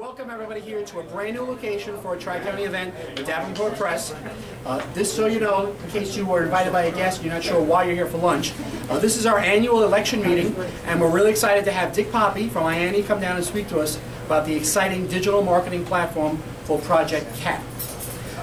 Welcome everybody here to a brand new location for a TriCounty event with Davenport Press. This, so you know, in case you were invited by a guest and you're not sure why you're here for lunch, this is our annual election meeting, and we're really excited to have Dick Poppy from IIAA come down and speak to us about the exciting digital marketing platform called Project CAT.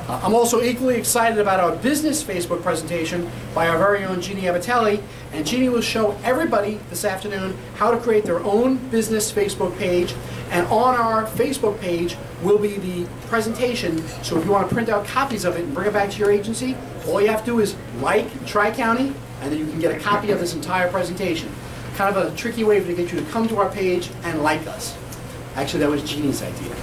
I'm also equally excited about our business Facebook presentation by our very own Jeannie Abatelli, and Jeannie will show everybody this afternoon how to create their own business Facebook page, and on our Facebook page will be the presentation, so if you want to print out copies of it and bring it back to your agency, all you have to do is like TriCounty, and then you can get a copy of this entire presentation. Kind of a tricky way to get you to come to our page and like us. Actually, that was Jeannie's idea.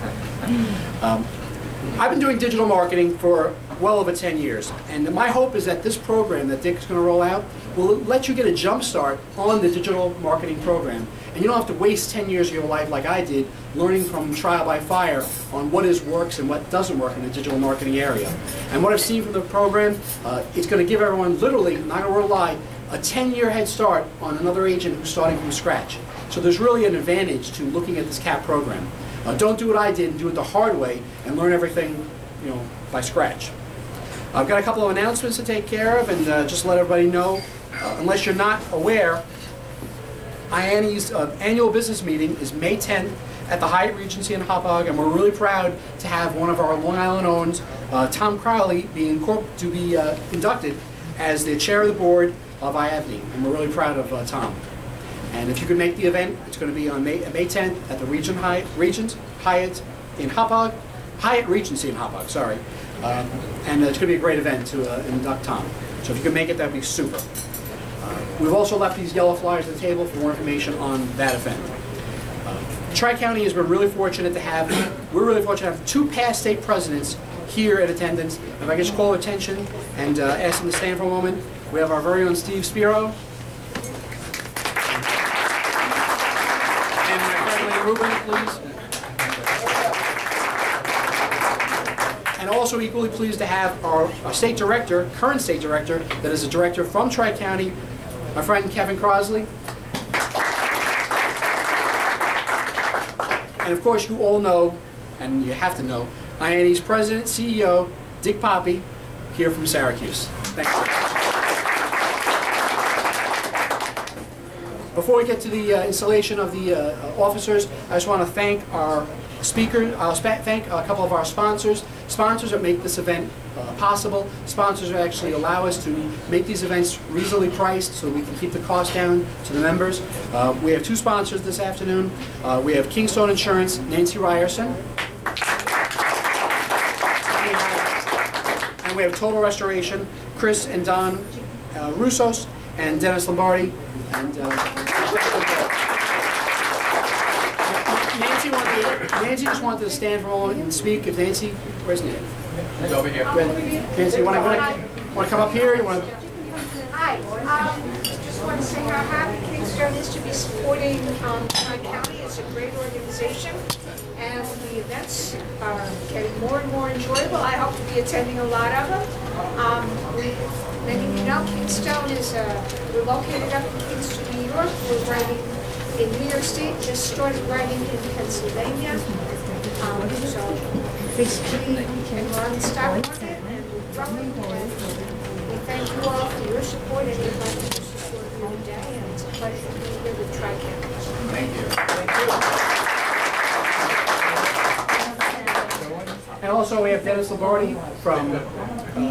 I've been doing digital marketing for well over 10 years, and my hope is that this program that Dick's going to roll out will let you get a jump start on the digital marketing program, and you don't have to waste 10 years of your life like I did learning from trial by fire on what works and what doesn't work in the digital marketing area. And what I've seen from the program, it's going to give everyone literally, not going to lie, a 10-year head start on another agent who's starting from scratch. So there's really an advantage to looking at this CAT program. Don't do what I did and do it the hard way and learn everything, by scratch. I've got a couple of announcements to take care of, and just let everybody know, unless you're not aware, IIAA's annual business meeting is May 10th at the Hyatt Regency in Hauppauge, and we're really proud to have one of our Long Island owns, Tom Crowley, be inducted as the chair of the board of IIAA, and we're really proud of Tom. And if you can make the event, it's going to be on May 10th at the Hyatt in Hauppauge, Hyatt Regency in Hauppauge, sorry. And it's going to be a great event to induct Tom. So if you can make it, that would be super. We've also left these yellow flyers at the table for more information on that event. TriCounty has been really fortunate to have, two past state presidents here in attendance. If I could just call their attention and ask them to stand for a moment. We have our very own Steve Spiro. Ruben, please. And also equally pleased to have our state director, current state director, that is a director from TriCounty, my friend Kevin Crosley. And of course you all know, and you have to know, IIAA's president, CEO, Dick Poppy, here from Syracuse. Thank you. Before we get to the installation of the officers, I just want to thank our speakers. I'll thank a couple of our sponsors that make this event possible. Sponsors that actually allow us to make these events reasonably priced so we can keep the cost down to the members. We have two sponsors this afternoon. We have Kingstone Insurance, Nancy Ryerson. And we have Total Restoration, Chris and Don Russos, and Dennis Lombardi. And Nancy just wanted to stand for a moment and speak. If Nancy, where's Nancy? She's over here. Nancy, you want to come up here? You want to? Hi. Just want to say how happy Kingstone is to be supporting TriCounty. It's a great organization, and the events are getting more and more enjoyable. I hope to be attending a lot of them. Many of you know Kingstone is, we're located up in Kingston, New York. We're writing in New York State, just started writing in Pennsylvania. So basically, we're on the stock market and we're growing. And we thank you all for your support and your support every day. And it's a pleasure to be here with TriCounty. Thank you. And also we have Dennis Lombardi from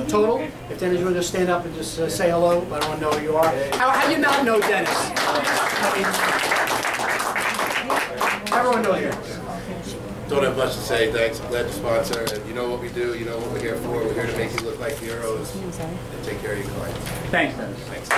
Total. If Dennis, you want to just stand up and just say hello, let everyone know who you are. How do you not know Dennis? I mean, everyone knows you. Don't have much to say. Thanks. I'm glad to sponsor. And you know what we do. You know what we're here for. We're here to make you look like heroes and take care of your clients. Thanks, Dennis. Thanks.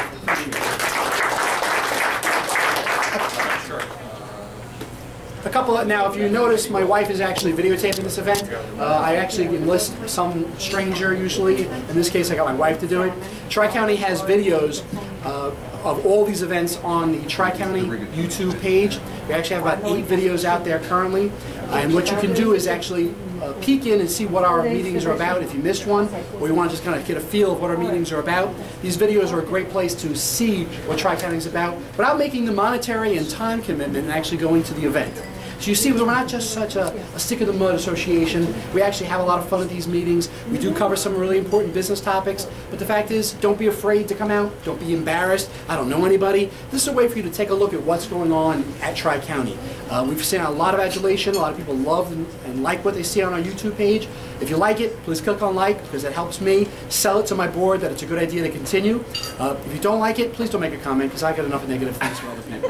A couple of, now, if you notice, my wife is actually videotaping this event. I actually enlist some stranger usually. In this case, I got my wife to do it. TriCounty has videos of all these events on the TriCounty YouTube page. We actually have about 8 videos out there currently. And what you can do is actually peek in and see what our meetings are about if you missed one, or you want to just kind of get a feel of what our meetings are about. These videos are a great place to see what TriCounty is about without making the monetary and time commitment and actually going to the event. So you see, we're not just such a stick-in-the-mud association. We actually have a lot of fun at these meetings. We do cover some really important business topics, but the fact is, don't be afraid to come out. Don't be embarrassed. I don't know anybody. This is a way for you to take a look at what's going on at Tri-County. We've seen a lot of adulation. A lot of people love and like what they see on our YouTube page. If you like it, please click on like, because it helps me sell it to my board that it's a good idea to continue. If you don't like it, please don't make a comment, because I get enough negative things from other people.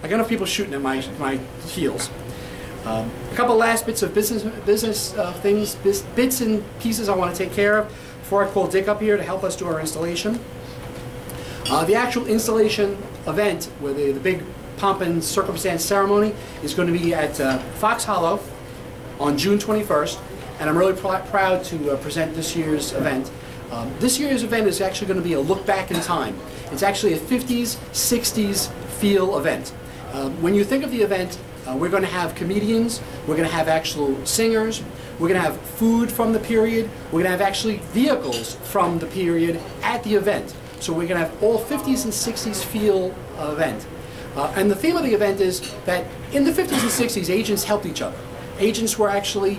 I got enough people shooting at my heels. A couple last bits of business things, bits and pieces I want to take care of before I call Dick up here to help us do our installation. The actual installation event, where the big pomp and circumstance ceremony, is going to be at Fox Hollow on June 21st, and I'm really proud to present this year's event. This year's event is actually going to be a look back in time. It's actually a 50s, 60s feel event. When you think of the event, we're going to have comedians, we're going to have actual singers, we're going to have food from the period, we're going to have actually vehicles from the period at the event. So we're going to have all 50s and 60s feel event. And the theme of the event is that in the 50s and 60s, agents helped each other. Agents were actually,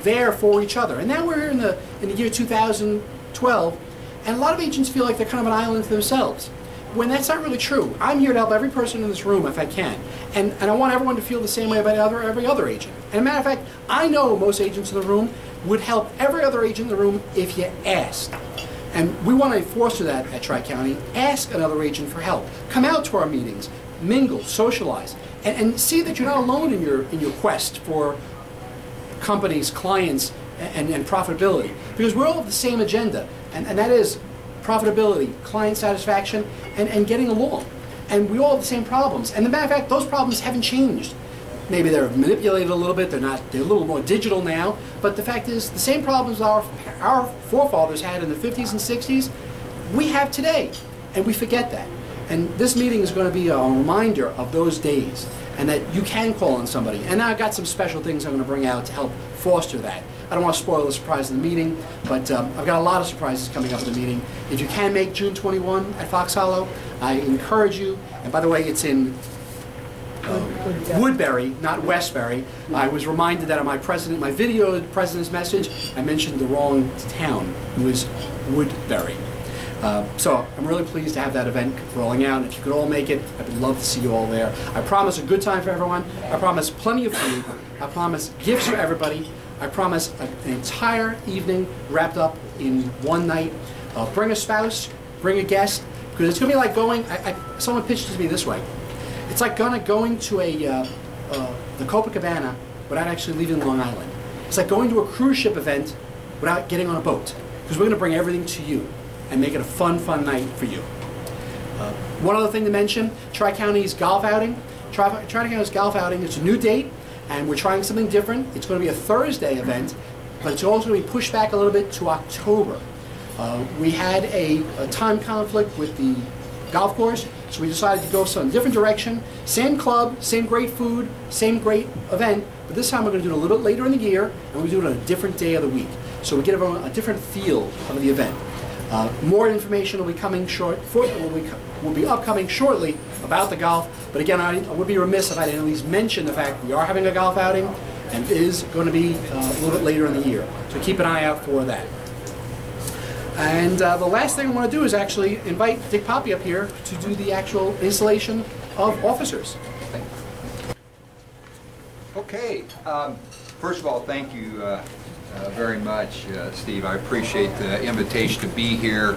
there for each other. And now we're in the year 2012, and a lot of agents feel like they're kind of an island to themselves, when that's not really true. I'm here to help every person in this room if I can. And I want everyone to feel the same way about every other agent. And as a matter of fact, I know most agents in the room would help every other agent in the room if you asked. And we want to foster that at Tri-County. Ask another agent for help. Come out to our meetings, mingle, socialize, and see that you're not alone in your quest for companies, clients, and profitability. Because we're all have the same agenda, and that is profitability, client satisfaction, and getting along. And we all have the same problems. And as a matter of fact, those problems haven't changed. Maybe they're manipulated a little bit, they're a little more digital now, but the fact is, the same problems our forefathers had in the 50s and 60s, we have today, and we forget that. And this meeting is going to be a reminder of those days, and that you can call on somebody. And now I've got some special things I'm going to bring out to help foster that. I don't want to spoil the surprise of the meeting, but I've got a lot of surprises coming up at the meeting. If you can make June 21 at Fox Hollow, I encourage you. And by the way, it's in Woodbury, not Westbury. I was reminded that on my video president's message, I mentioned the wrong town. It was Woodbury. So I'm really pleased to have that event rolling out. If you could all make it, I would love to see you all there. I promise a good time for everyone. I promise plenty of food. I promise gifts for everybody. I promise an entire evening wrapped up in one night. Bring a spouse, bring a guest, because it's going to be like going, someone pitched it to me this way. It's like going to the Copacabana without actually leaving Long Island. It's like going to a cruise ship event without getting on a boat, because we're going to bring everything to you and make it a fun night for you. One other thing to mention, Tri-County's golf outing. Tri-County's golf outing, it's a new date, and we're trying something different. It's going to be a Thursday event, but it's also going to be pushed back a little bit to October. We had a time conflict with the golf course, so we decided to go some different direction. Same club, same great food, same great event, but this time we're going to do it a little bit later in the year, and we're doing it on a different day of the week. So we get everyone a different feel of the event. More information will be coming will be upcoming shortly about the golf. But again, I would be remiss if I didn't at least mention the fact we are having a golf outing, and it is going to be a little bit later in the year. So keep an eye out for that. And the last thing I want to do is actually invite Dick Poppy up here to do the actual installation of officers. Okay. First of all, thank you very much, Steve. I appreciate the invitation to be here.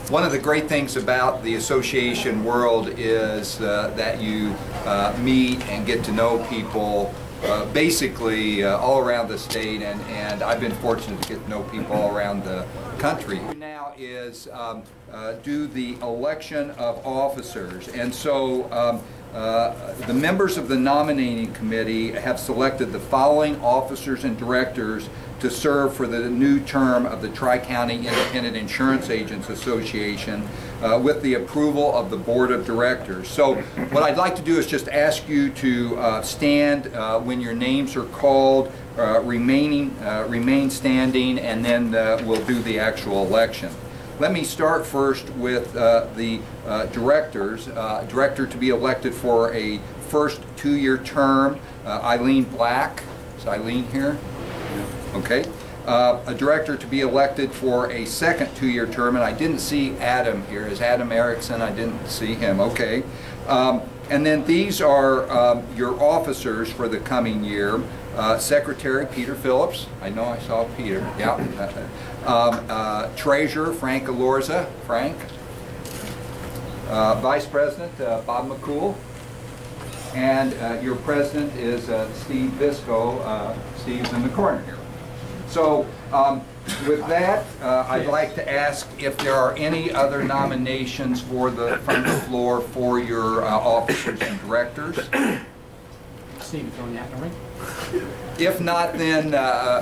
One of the great things about the association world is that you meet and get to know people basically all around the state, and I've been fortunate to get to know people all around the country. Now is do the election of officers, and so the members of the nominating committee have selected the following officers and directors to serve for the new term of the Tri-County Independent Insurance Agents Association with the approval of the Board of Directors. So what I'd like to do is just ask you to stand when your names are called, remain standing, and then we'll do the actual election. Let me start first with the directors. Director to be elected for a first 2-year term, Eileen Black. Is Eileen here? Okay. A director to be elected for a second 2-year term, and I didn't see Adam here. Is Adam Erickson? I didn't see him. Okay. And then these are your officers for the coming year. Secretary Peter Phillips. I know I saw Peter. Yeah. Treasurer Frank Alorza. Frank. Vice President Bob McCool. And your president is Steve Visco. Steve's in the corner here. So with that, I'd like to ask if there are any other nominations from the floor for your officers and directors. Steve, you throwing the hat in the ring? If not, then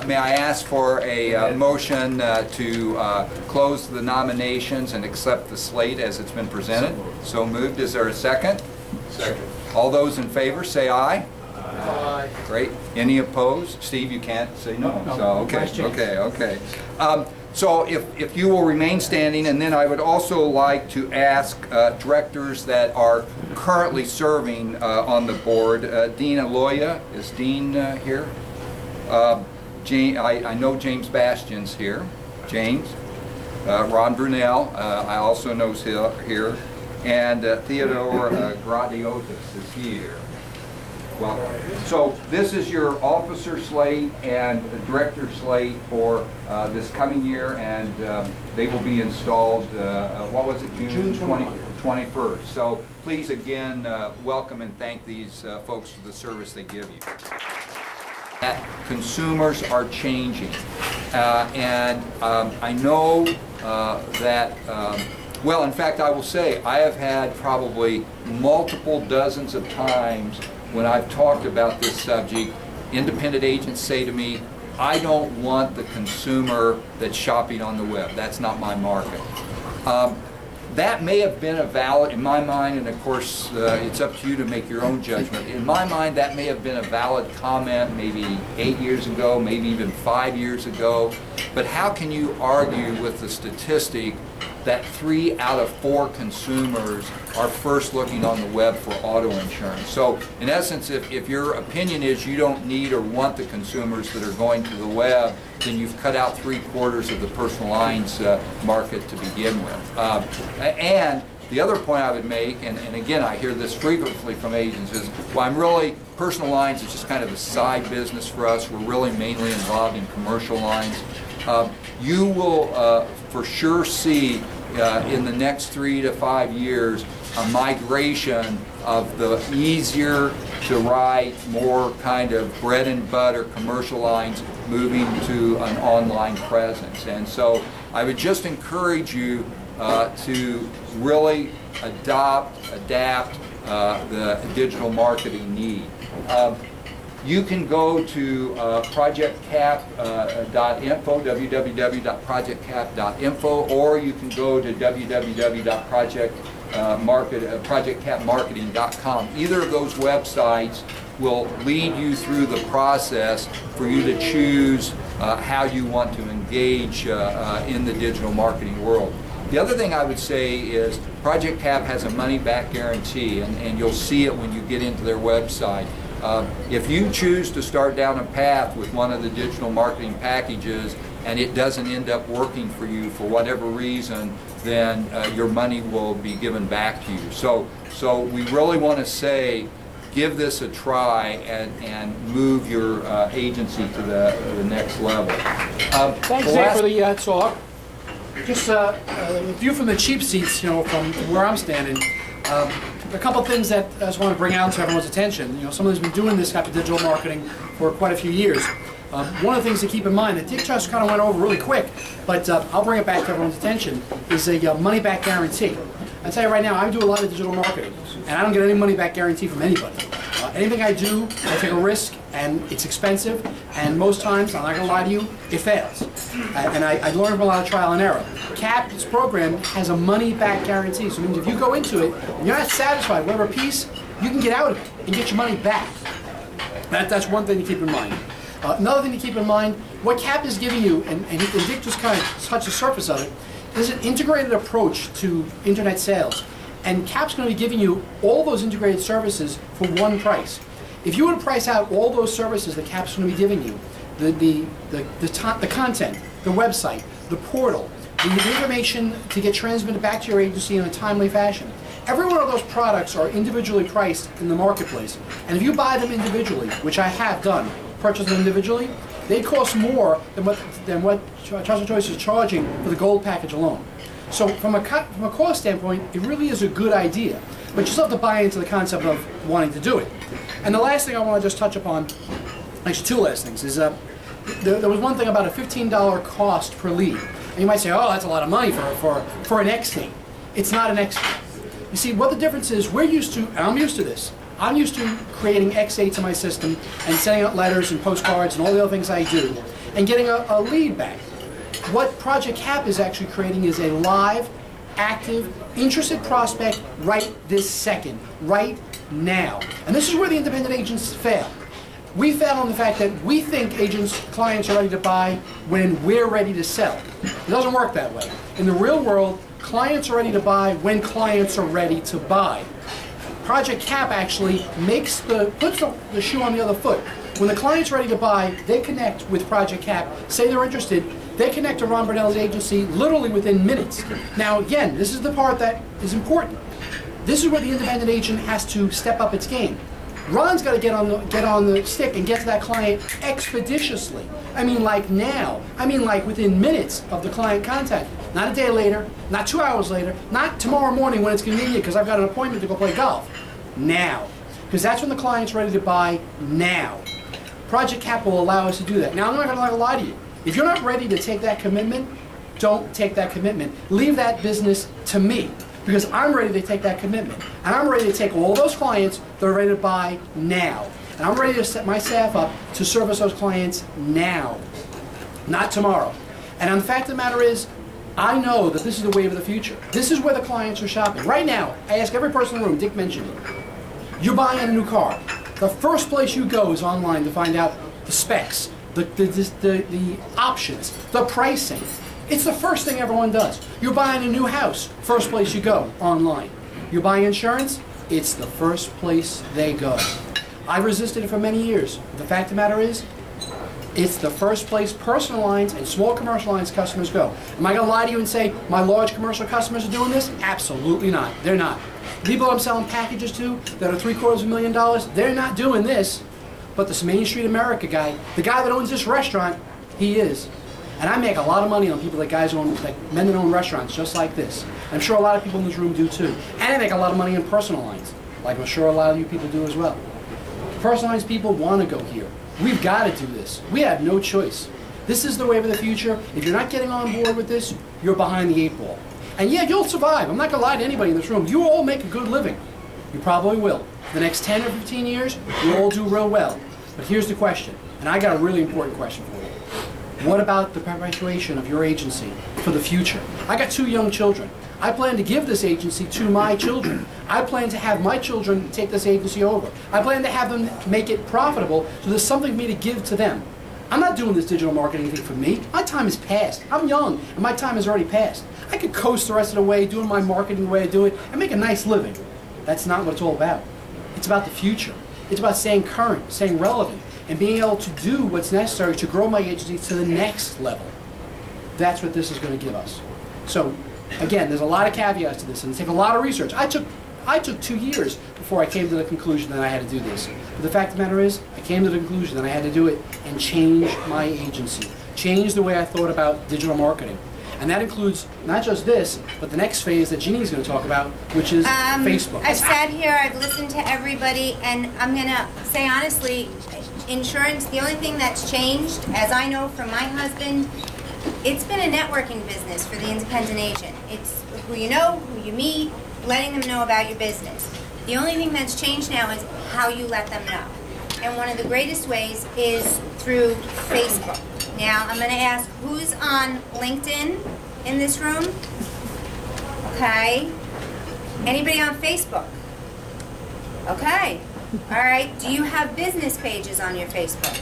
may I ask for a motion to close the nominations and accept the slate as it's been presented? So moved. Is there a second? Second. All those in favor say aye. Aye. Great. Any opposed? Steve, you can't say no. No, So okay. okay. So if you will remain standing, and then I would also like to ask directors that are currently serving on the board. Dean Aloya, is Dean here? I know James Bastian's here. James. Ron Brunel, I also know is here. And Theodore Gradiotis is here. Welcome. So this is your officer slate and director slate for this coming year, and they will be installed, what was it, June 21st. So please again welcome and thank these folks for the service they give you. That consumers are changing, and I know that well, in fact, I will say I have had probably multiple dozens of times when I've talked about this subject, independent agents say to me, I don't want the consumer that's shopping on the web. That's not my market. That may have been a valid, in my mind, and of course it's up to you to make your own judgment. In my mind, that may have been a valid comment maybe 8 years ago, maybe even 5 years ago. But how can you argue with the statistic that 3 out of 4 consumers are first looking on the web for auto insurance? So in essence, if your opinion is you don't need or want the consumers that are going to the web, then you've cut out 3/4 of the personal lines market to begin with. And the other point I would make, and again I hear this frequently from agents, is personal lines is just kind of a side business for us. We're really mainly involved in commercial lines. You will for sure see in the next 3 to 5 years a migration of the easier to write, more kind of bread and butter commercial lines moving to an online presence. And so I would just encourage you to really adapt the digital marketing need. You can go to projectcap.info, www.projectcap.info, or you can go to www.projectcapmarketing.com. Either of those websites will lead you through the process for you to choose how you want to engage in the digital marketing world. The other thing I would say is Project Cap has a money-back guarantee, and you'll see it when you get into their website. If you choose to start down a path with one of the digital marketing packages and it doesn't end up working for you for whatever reason, then your money will be given back to you. So we really want to say, give this a try and move your agency to the next level. Thanks, Dave, for the talk. Just a view from the cheap seats, from where I'm standing. A couple things that I just want to bring out to everyone's attention. Someone who's been doing this type of digital marketing for quite a few years. One of the things to keep in mind that Dick just kind of went over really quick, but I'll bring it back to everyone's attention, is a money-back guarantee. I tell you right now, I do a lot of digital marketing, and I don't get any money-back guarantee from anybody. Anything I do, I take a risk, and it's expensive, and most times, I'm not going to lie to you, it fails. And I learned from a lot of trial and error. CAP, this program, has a money-back guarantee, so it means if you go into it, and you're not satisfied with whatever piece, you can get out of it and get your money back. That's one thing to keep in mind. Another thing to keep in mind, what CAP is giving you, and Dick just kind of touched the surface of it, is an integrated approach to internet sales. And CAP's going to be giving you all those integrated services for one price. If you were to price out all those services that CAP's going to be giving you, the content, the website, the portal, the information to get transmitted back to your agency in a timely fashion, every one of those products are individually priced in the marketplace. And if you buy them individually, which I have done, purchase them individually, they cost more than what Trusted Choice is charging for the gold package alone. So from a cost standpoint, it really is a good idea. But you still have to buy into the concept of wanting to do it. And the last thing I want to just touch upon, actually two last things, is there was one thing about a $15 cost per lead. And you might say, oh, that's a lot of money for an X team. It's not an X team. You see, what the difference is, we're used to, and I'm used to this, I'm used to creating X8s in my system and sending out letters and postcards and all the other things I do and getting a lead back. What Project CAP is actually creating is a live, active, interested prospect right this second, right now. And this is where the independent agents fail. We fail on the fact that we think clients are ready to buy when we're ready to sell. It doesn't work that way. In the real world, clients are ready to buy when clients are ready to buy. Project CAP actually puts the shoe on the other foot. When the client's ready to buy, they connect with Project CAP, say they're interested, they connect to Ron Burnell's agency literally within minutes. Now again, this is the part that is important. This is where the independent agent has to step up its game. Ron's got to get on the stick and get to that client expeditiously. I mean like now. I mean like within minutes of the client contact. Not a day later, not 2 hours later, not tomorrow morning when it's convenient because I've got an appointment to go play golf. Now. Because that's when the client's ready to buy now. Project CAP will allow us to do that. Now I'm not going to lie to you. If you're not ready to take that commitment, don't take that commitment. Leave that business to me. Because I'm ready to take that commitment. And I'm ready to take all those clients that are ready to buy now. And I'm ready to set my staff up to service those clients now, not tomorrow. And the fact of the matter is, I know that this is the wave of the future. This is where the clients are shopping. Right now, I ask every person in the room, Dick mentioned it, you're buying a new car. The first place you go is online to find out the specs, the options, the pricing. It's the first thing everyone does. You're buying a new house, first place you go, online. You're buying insurance, it's the first place they go. I've resisted it for many years. The fact of the matter is, it's the first place personal lines and small commercial lines customers go. Am I going to lie to you and say my large commercial customers are doing this? Absolutely not. They're not. People I'm selling packages to that are $750,000, they're not doing this. But this Main Street America guy, the guy that owns this restaurant, he is. And I make a lot of money on people like men that own restaurants just like this. I'm sure a lot of people in this room do too. And I make a lot of money in personal lines, like I'm sure a lot of you people do as well. Personal lines people want to go here. We've got to do this. We have no choice. This is the wave of the future. If you're not getting on board with this, you're behind the 8 ball. And yeah, you'll survive. I'm not going to lie to anybody in this room. You all make a good living. You probably will. For the next 10 or 15 years, you'll all do real well. But here's the question, and I got a really important question for you. What about the perpetuation of your agency for the future? I got 2 young children. I plan to give this agency to my children. I plan to have my children take this agency over. I plan to have them make it profitable so there's something for me to give to them. I'm not doing this digital marketing thing for me. My time is past. I'm young, and my time is already past. I could coast the rest of the way, doing my marketing the way I do it, and make a nice living. That's not what it's all about. It's about the future. It's about staying current, staying relevant, and being able to do what's necessary to grow my agency to the next level. That's what this is going to give us. So, again, there's a lot of caveats to this, and it takes a lot of research. I took 2 years before I came to the conclusion that I had to do this. But the fact of the matter is, I came to the conclusion that I had to do it and change my agency, change the way I thought about digital marketing. And that includes not just this, but the next phase that Jeannie's going to talk about, which is Facebook. I've sat here, I've listened to everybody, and I'm going to say honestly, insurance, the only thing that's changed, as I know from my husband, it's been a networking business for the independent agent. It's who you know, who you meet, letting them know about your business. The only thing that's changed now is how you let them know. And one of the greatest ways is through Facebook. Now, I'm going to ask who's on LinkedIn in this room? Okay. Anybody on Facebook? Okay. All right. Do you have business pages on your Facebook?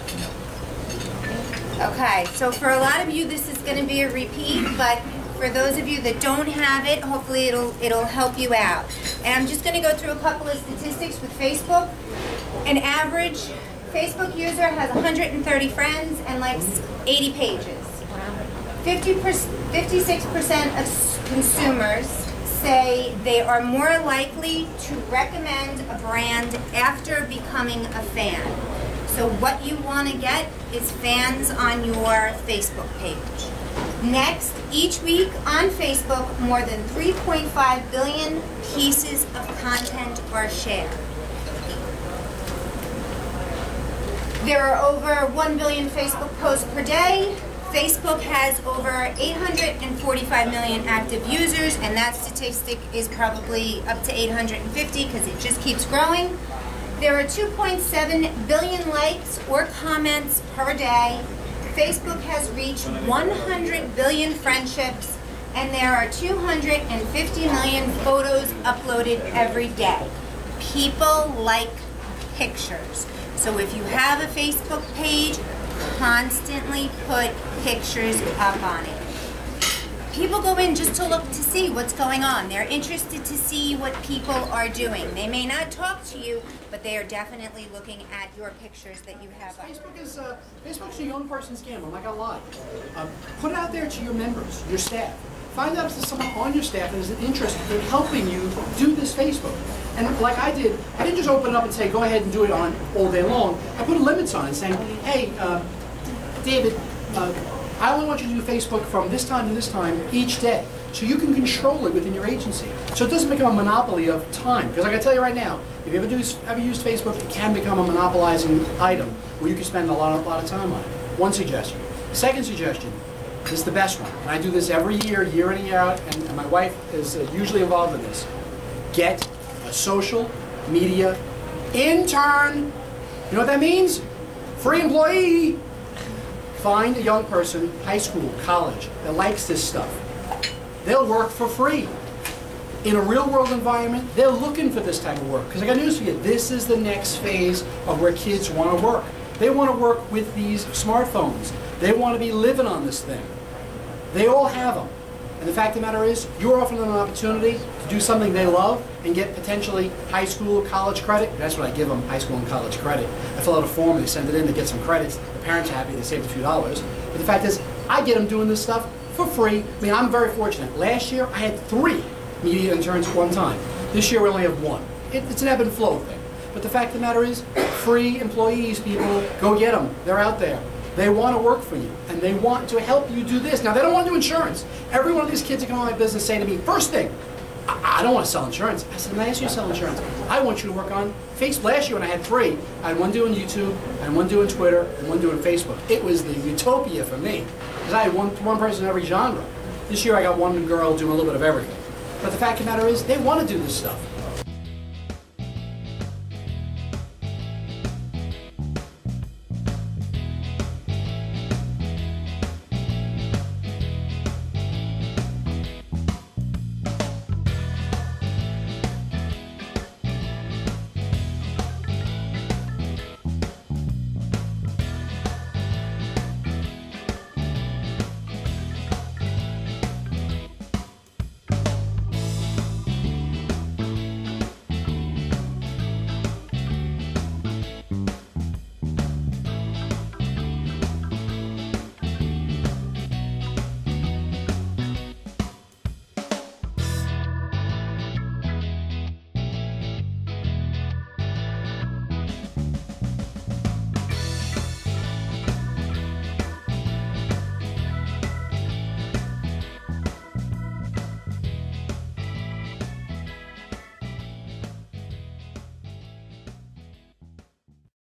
Okay. So for a lot of you, this is going to be a repeat, but for those of you that don't have it, hopefully it'll help you out. And I'm just going to go through a couple of statistics with Facebook. An average Facebook user has 130 friends and likes 80 pages. 56% of consumers say they are more likely to recommend a brand after becoming a fan. So what you want to get is fans on your Facebook page. Next, each week on Facebook, more than 3.5 billion pieces of content are shared. There are over 1 billion Facebook posts per day. Facebook has over 845 million active users, and that statistic is probably up to 850 because it just keeps growing. There are 2.7 billion likes or comments per day. Facebook has reached 100 billion friendships, and there are 250 million photos uploaded every day. People like pictures. So if you have a Facebook page, constantly put pictures up on it. People go in just to look to see what's going on. They're interested to see what people are doing. They may not talk to you, but they are definitely looking at your pictures that you have up. Facebook's a young person's game, I'm not gonna lie. Put it out there to your members, your staff. Find out if there's someone on your staff that is interested in helping you do this Facebook. And like I did, I didn't just open it up and say, go ahead and do it on all day long. I put limits on it saying, hey, David, I only want you to do Facebook from this time to this time each day. So you can control it within your agency. So it doesn't become a monopoly of time. Because I can tell you right now, if you ever used Facebook, it can become a monopolizing item where you can spend a lot of time on it. One suggestion. Second suggestion. This is the best one. And I do this every year, year in and year out, and my wife is usually involved in this. Get a social media intern. You know what that means? Free employee. Find a young person, high school, college, that likes this stuff. They'll work for free. In a real world environment, they're looking for this type of work. Because I got news for you, this is the next phase of where kids want to work. They want to work with these smartphones. They want to be living on this thing. They all have them. And the fact of the matter is, you're offering them an opportunity to do something they love and get potentially high school, college credit. That's what I give them, high school and college credit. I fill out a form, they send it in, they get some credits. The parents are happy, they saved a few dollars. But the fact is, I get them doing this stuff for free. I mean, I'm very fortunate. Last year, I had 3 media interns at one time. This year, we only have 1. It's an ebb and flow thing. But the fact of the matter is, free employees, people, go get them. They're out there. They want to work for you, and they want to help you do this. Now, they don't want to do insurance. Every one of these kids that come on my business say to me, first thing, I don't want to sell insurance. I said, when I ask you to sell insurance, I want you to work on Facebook. Last year when I had 3, I had one doing YouTube, I had one doing Twitter, and one doing Facebook. It was the utopia for me, because I had one person in every genre. This year I got one girl doing a little bit of everything. But the fact of the matter is, they want to do this stuff.